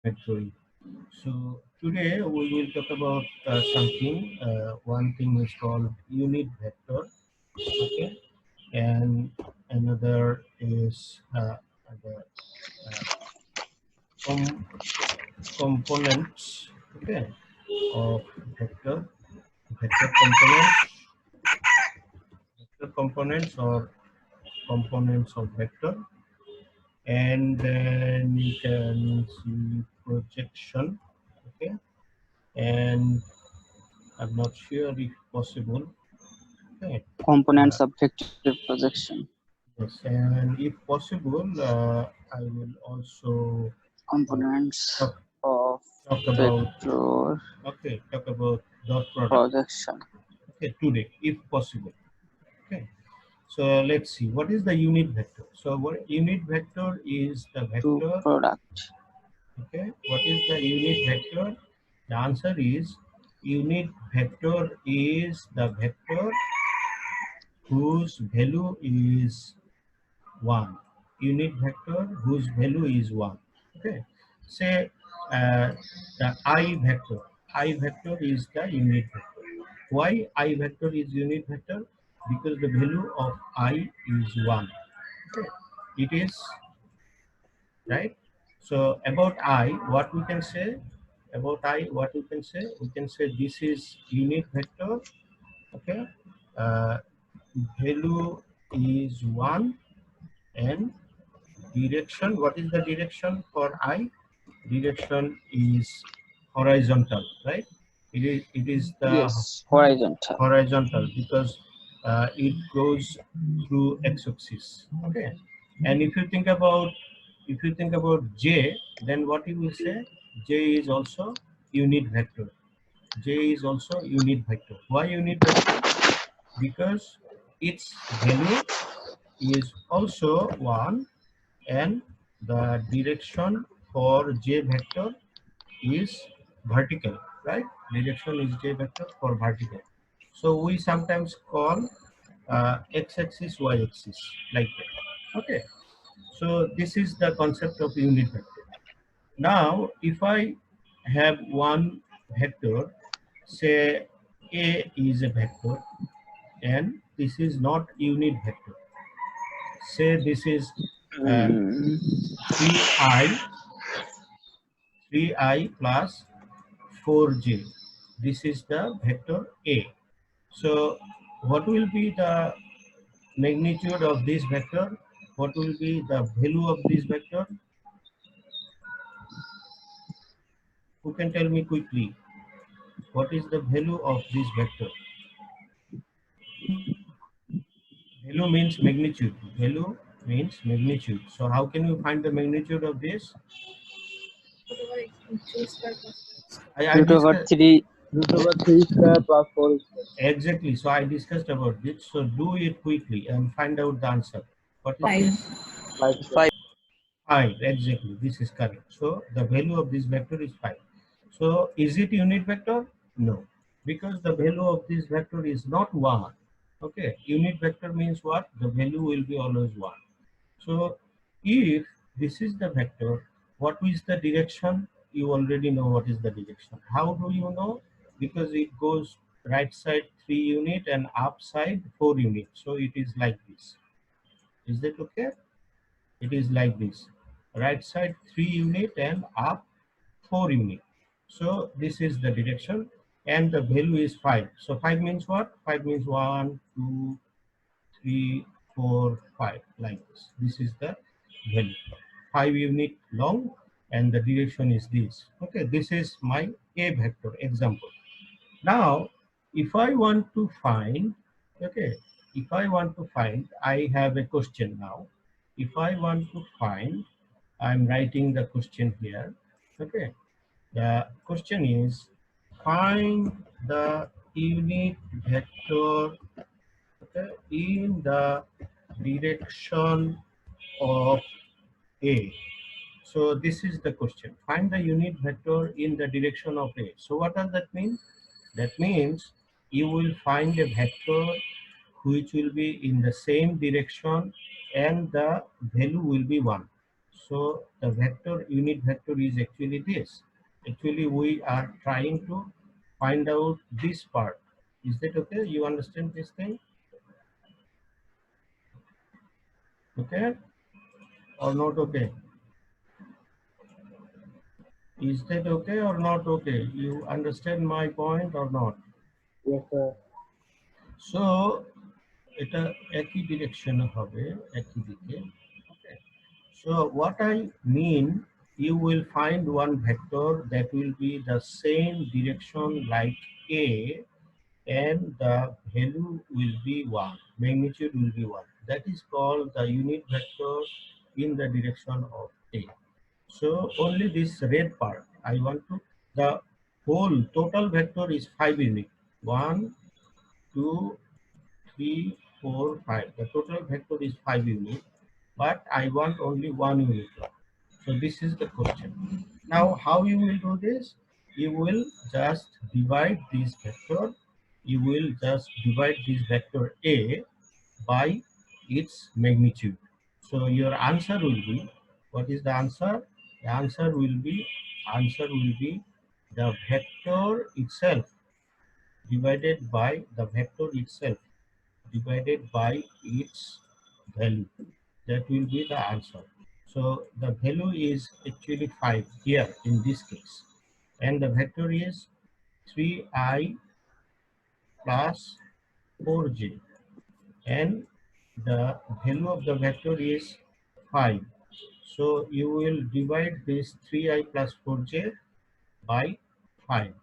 Actually. So today we will talk about something. One thing is called unit vector, okay, and another is the uh, com components, okay, of vector components or components of vector, and then you can see projection, okay, and I'm not sure if possible. Okay. Uh, Components of vector projection. yes, and if possible, I will also uh, Components talk, of talk about vector talk about dot product. projection. Okay, today, if possible. Okay. So let's see what is the unit vector. So what unit vector is the To vector. product. Okay. What is the unit vector? The answer is unit vector is the vector whose value is 1. Unit vector whose value is 1. Okay. Say the I vector. I vector is the unit vector. Why I vector is unit vector? Because the value of I is 1. Okay. It is right. So about I, what we can say? About I, what we can say? We can say this is unit vector. Okay. Uh, Value is 1 and direction, what is the direction for I? Direction is horizontal, right? It is the Yes, horizontal. horizontal because it goes through x-axis. Okay, and if you think about j, then what you will say? J is also unit vector. J is also unit vector. Why unit vector? Because its value is also 1 and the direction for j vector is vertical, right? Direction is j vector for vertical. So we sometimes call x-axis y-axis like that. Okay, so this is the concept of unit vector. Now if I have one vector, say a is a vector and this is not unit vector. Say this is uh, Hmm. 3i 3i plus 4j. This is the vector A. So what will be the magnitude of this vector? What will be the value of this vector? Who can tell me quickly? What is the value of this vector? Value means magnitude. Value means magnitude. So how can you find the magnitude of this? I Root over discussed 3. Root over 3 square plus 4 square. exactly. So I discussed about this. So do it quickly and find out the answer. What is 5. this? 5 square. 5. 5, exactly, this is correct. So the value of this vector is 5. So is it unit vector? No, because the value of this vector is not 1. Okay, unit vector means what? The value will be always 1. So if this is the vector, what is the direction? You already know what is the direction. How do you know? Because it goes right side 3 unit and up side 4 unit. So it is like this. Is that okay? It is like this, right side 3 unit and up 4 unit. So this is the direction and the value is 5. So 5 means what? 5 means 1 2 3 4 5, like this. This is the value, 5 unit long, and the direction is this. Okay, this is my a vector example. Now if I want to find, okay, if I want to find, I have a question now. If I want to find, I'm writing the question here. Okay, the question is find the unit vector, okay, in the direction of a. So this is the question. Find the unit vector in the direction of a. So what does that mean? That means you will find a vector which will be in the same direction and the value will be 1. So the vector, unit vector is actually this. Actually, we are trying to find out this part. Is that okay? You understand this thing? Okay or not okay? Is that okay or not okay? You understand my point or not? Yes, sir. So এটা একই direction হবে, একই দিকে। Okay. So what I mean, you will find one vector that will be the same direction like A, and the value will be 1, magnitude will be 1. That is called the unit vector in the direction of A. So only this red part I want to, the whole total vector is 5 unit. 1, 2, 3, 4, 5. The total vector is 5 unit, but I want only 1 unit long. So this is the question. Now how you will do this? You will just divide this vector. You will just divide this vector A by its magnitude. So your answer will be, what is the answer? The answer will be the vector itself divided by the vector itself divided by its value. That will be the answer. So the value is actually 5 here in this case, and the vector is 3i plus 4j, and the value of the vector is 5. So you will divide this 3i plus 4j by 5.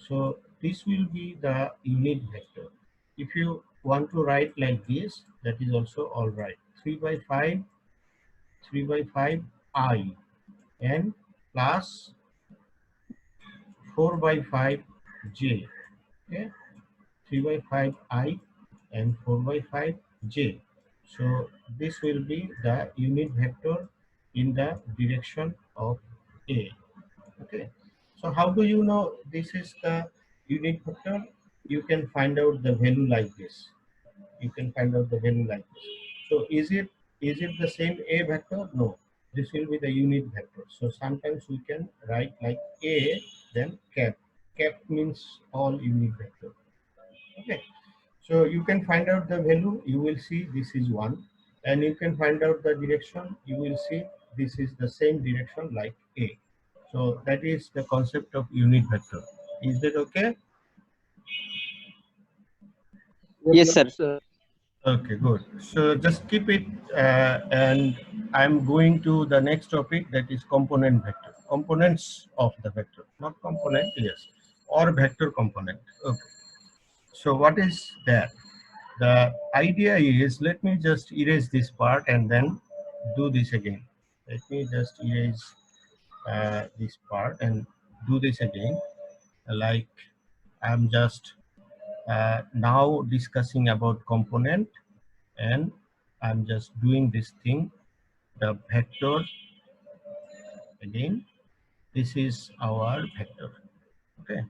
So this will be the unit vector. If you want to write like this, that is also all right. 3 by 5, 3 by 5 I, and plus 4 by 5 j. Okay, 3 by 5 I and 4 by 5 j. So this will be the unit vector in the direction of A. Okay, so how do you know this is the unit vector? You can find out the value like this. You can find out the value like this. So is it the same A vector? No, this will be the unit vector. So sometimes we can write like A, then cap. Cap means all unit vector. Okay, so you can find out the value. You will see this is 1, and you can find out the direction. You will see this is the same direction like A. So that is the concept of unit vector. Is that okay? Yes, sir. Okay, good. So just keep it, and I'm going to the next topic, that is component vector. Components of the vector, not component, yes, or vector component. Okay. So what is that? The idea is, let me just erase this part and then do this again. Let me just erase this part and do this again. Like I'm just now discussing about component, and I'm just doing this thing, the vector again. This is our vector. Okay,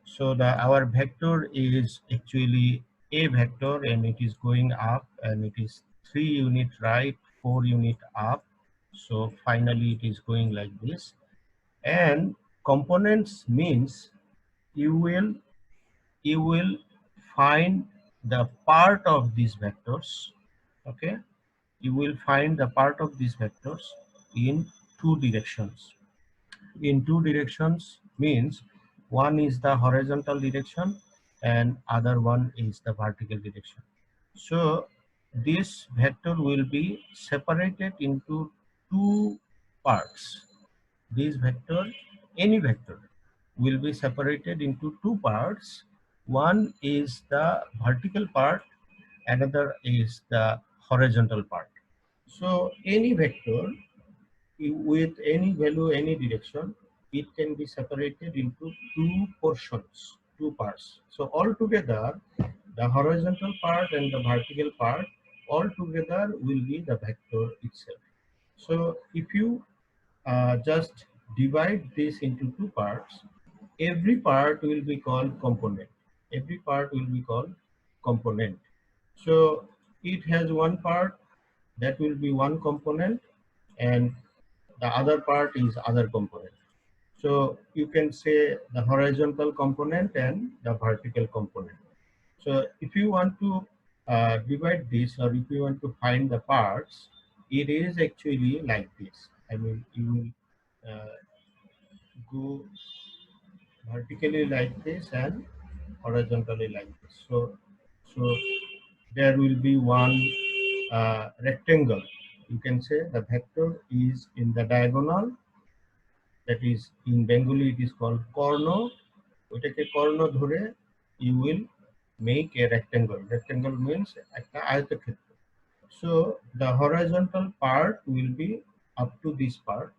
so our vector is actually a vector, and it is going up, and it is 3 unit right, 4 unit up. So finally it is going like this. And components means you will find the part of these vectors. Okay, you will find the part of these vectors in 2 directions. In 2 directions means one is the horizontal direction and other one is the vertical direction. So this vector will be separated into 2 parts. This vector, any vector, will be separated into 2 parts. One is the vertical part, another is the horizontal part. So any vector with any value, any direction, it can be separated into 2 portions, 2 parts. So altogether, the horizontal part and the vertical part altogether will be the vector itself. So if you just divide this into 2 parts, every part will be called component. Every part will be called component. So it has one part that will be one component, and the other part is other component. So you can say the horizontal component and the vertical component. So if you want to divide this, or if you want to find the parts, it is actually like this. I mean, you will go vertically like this and horizontally like this. So there will be one rectangle. You can say the vector is in the diagonal. That is, in Bengali it is called korno. ওটাকে কর্ণ ধরে you will make a rectangle. Rectangle means একটা আয়তক্ষেত্র. So the horizontal part will be up to this part.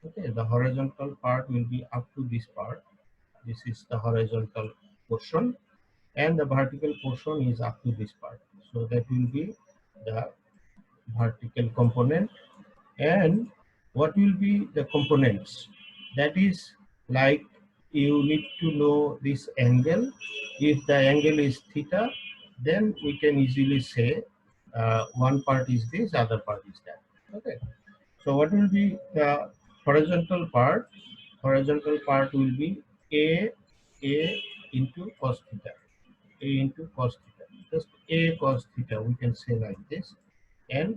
Okay, the horizontal part will be up to this part. This is the horizontal portion, and the vertical portion is up to this part. So that will be the vertical component. And what will be the components? That is, like, you need to know this angle. If the angle is theta, then we can easily say one part is this, other part is that. Okay, so what will be the horizontal part? Horizontal part will be a into cos theta. A into cos theta, just a cos theta, we can say like this. And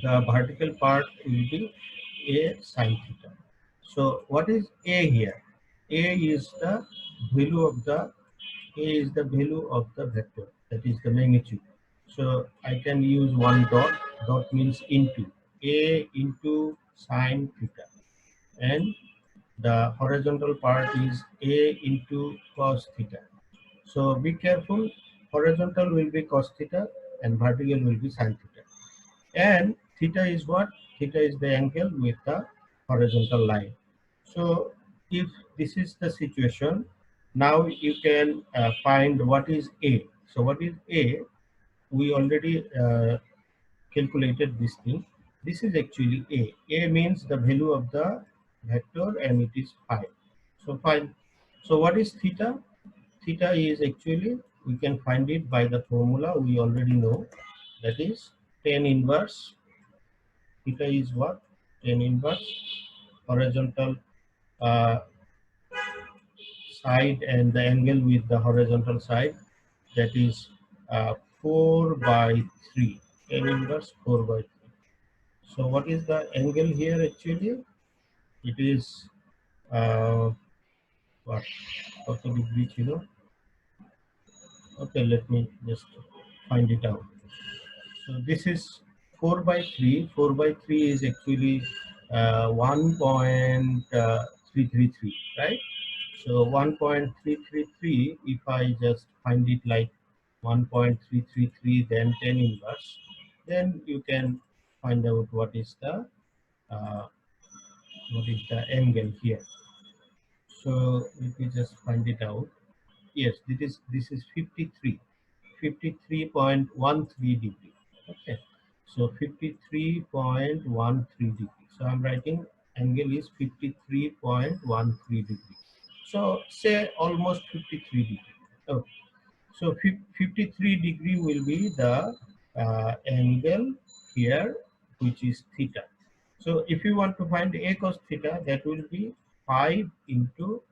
the vertical part will be a sin theta. So what is a here? A is the value of the vector, that is the magnitude. So I can use one dot. Dot means into. A into sin theta, and the horizontal part is a into cos theta. So be careful. Horizontal will be cos theta and vertical will be sin theta. And theta is what? Theta is the angle with the horizontal line. So if this is the situation, now you can find what is A. So what is A? We already calculated this thing. This is actually A. A means the value of the vector, and it is 5. So 5. So what is theta? Theta is actually, we can find it by the formula we already know. That is tan inverse. Theta is what? Tan inverse horizontal side and the angle with the horizontal side, that is 4 by 3. Tan inverse 4 by 3. So what is the angle here actually? It is what? What degree chilo? Okay, let me just find it out. So this is 4 by 3. 4 by 3 is actually 1.333, right? So 1.333, if I just find it like 1.333, then tan inverse, then you can find out what is the angle here. So let me just find it out. Yes, this is 53.13 degree. Okay, so 53.13 degree. So I'm writing angle is 53.13 degree. So say almost 53 degree. Okay. So 53 degree will be the angle here, which is theta. So if you want to find a cos theta, that will be 5 into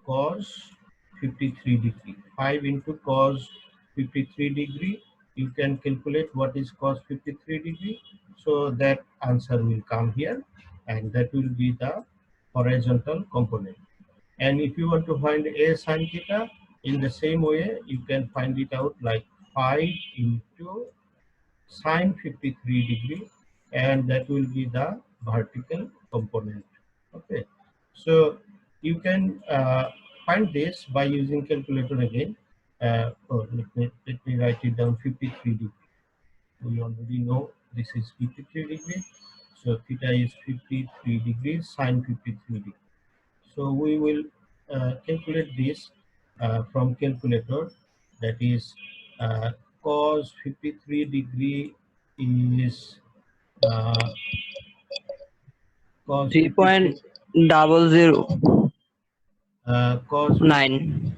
cos 53 degree. 5 into cos 53 degree. You can calculate what is cos 53 degree. So that answer will come here, and that will be the horizontal component. And if you want to find a sin theta, in the same way, you can find it out like 5 into sin 53 degree, and that will be the vertical component. Okay, so you can find this by using calculator again. Let me write it down. 53 degree. We already know this is 53 degree. So theta is 53 degrees, sin 53 degree. So we will calculate this from calculator. That is cos 53 degree is cos 53 3.009.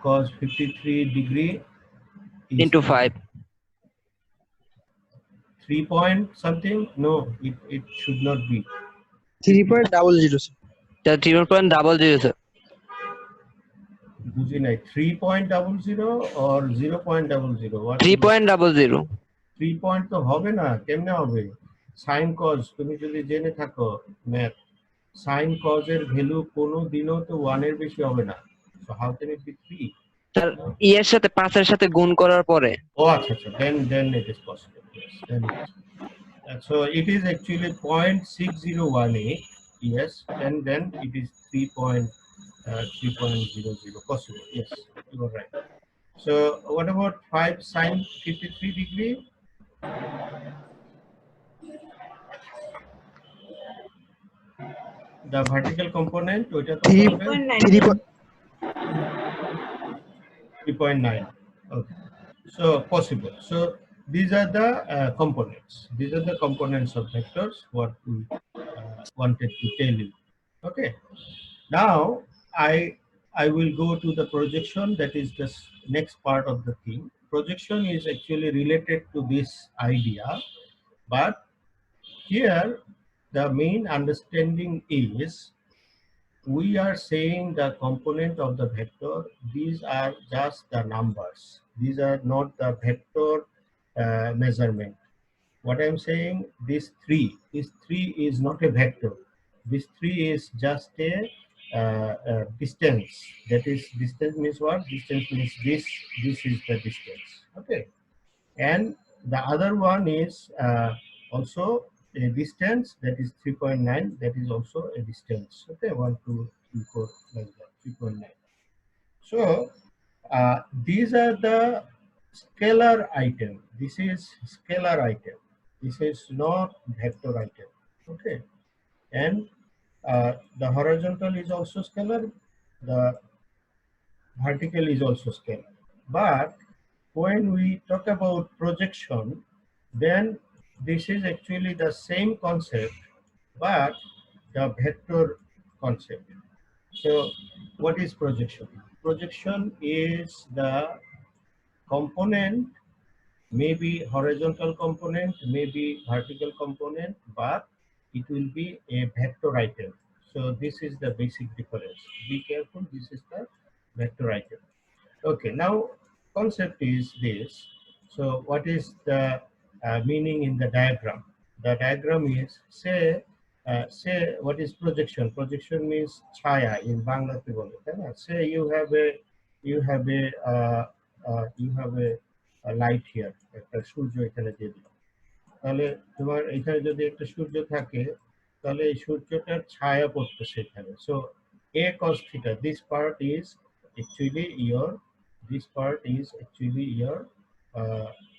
cos 53 degree is Into 5. 3 point something? No, it should not be. 3.00, sir. The 0.00, sir. বুঝি নাই 3.00 or 0.00? What you 3.00. 3 point তো হবে না, কেমনে হবে? Sign cause তুমি যদি জেনে থাকো ম্যাথ, সাইন কজ এর ভ্যালু কোনো দিনও তো 1 এর বেশি হবে না। So how can it be 3? Sir এর সাথে 5 এর সাথে গুণ করার পরে। Oh, acha, acha. Then it is possible. Yes, then it is. So it is actually 0.6018. Yes, and then it is 3.00 possible. Yes, you are right. So what about 5 sine 53 degree? The vertical component, ওইটা কত হবে? 3.9. Okay. So possible. So these are the components. These are the components of vectors. What we wanted to tell you. Okay. Now I will go to the projection. That is the next part of the thing. Projection is actually related to this idea, but here the main understanding is we are saying the component of the vector. These are just the numbers. These are not the vector measurement. What I'm saying, this 3 is not a vector. This 3 is just a distance. That is, distance means what? Distance means this is the distance. Okay. And the other one is also a distance, that is 3.9. That is also a distance. Okay, 1 2 3 4 like that, 3.9. So these are the scalar item. This is scalar item. This is not vector item. Okay. And the horizontal is also scalar. The vertical is also scalar. But when we talk about projection, then this is actually the same concept, but the vector concept. So what is projection? Projection is the component, maybe horizontal component, maybe vertical component, but it will be a vector item. So this is the basic difference. Be careful, this is the vector item. Okay, now concept is this. So what is the meaning in the diagram? The diagram is, say what is projection? Projection means chaya in Bangla. Say you have a light here, একটা সূর্য এখানে দিয়ে দিলাম। তাহলে তোমার এখানে যদি একটা সূর্য থাকে, তাহলে এই সূর্যটার ছায়া পড়তেছে এখানে। So a cos theta, this part is actually your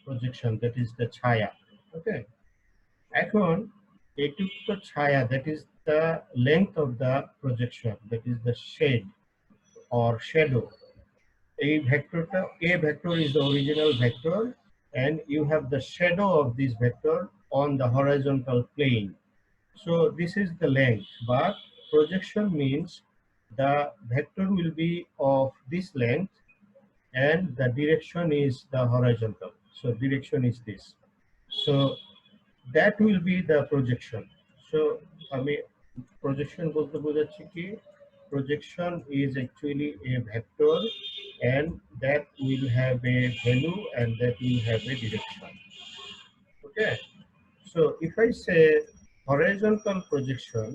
projection, that is the chaya. Okay. এখন এইটুকু তো ছায়া, that is the length of the projection, that is the shade or shadow. A vector is the original vector, and you have the shadow of this vector on the horizontal plane. So this is the length, but projection means the vector will be of this length and the direction is the horizontal. So direction is this. So that will be the projection. So I mean, projection বলতে বোঝাচ্ছি কি, projection is actually a vector and that will have a value and that will have a direction. Okay. So if I say horizontal projection,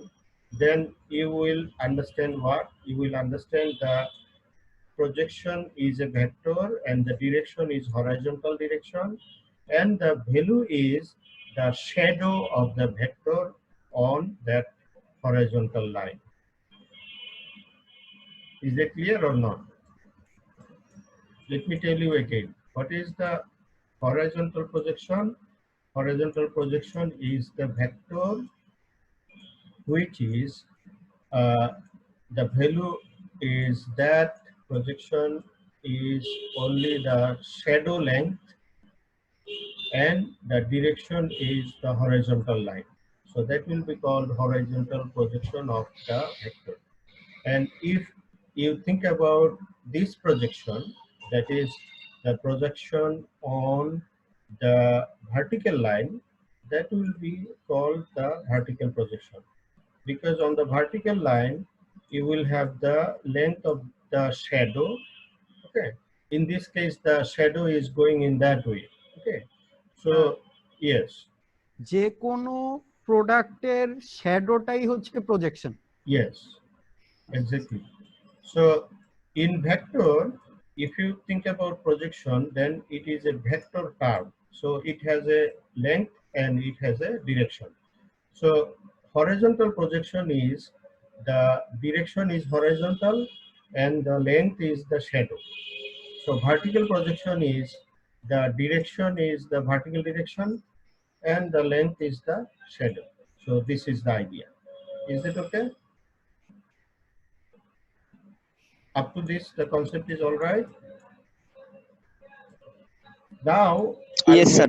then you will understand what? You will understand the projection is a vector and the direction is horizontal direction, and the value is the shadow of the vector on that horizontal line. Is that clear or not? Let me tell you again. What is the horizontal projection? Horizontal projection is the vector which is the value is that projection is only the shadow length and the direction is the horizontal line. So that will be called horizontal projection of the vector. And if you think about this projection, that is the projection on the vertical line, that will be called the vertical projection, because on the vertical line you will have the length of the shadow. Okay, in this case the shadow is going in that way. Okay, so yes, যে কোনো প্রোডাক্টের শ্যাডোটাই হচ্ছে projection. yes, exactly. So in vector, if you think about projection, then it is a vector curve. So it has a length and it has a direction. So horizontal projection is the direction is horizontal and the length is the shadow. So vertical projection is the direction is the vertical direction and the length is the shadow. So this is the idea. Is it okay? Up to this, the concept is all right. Now, Yes, sir.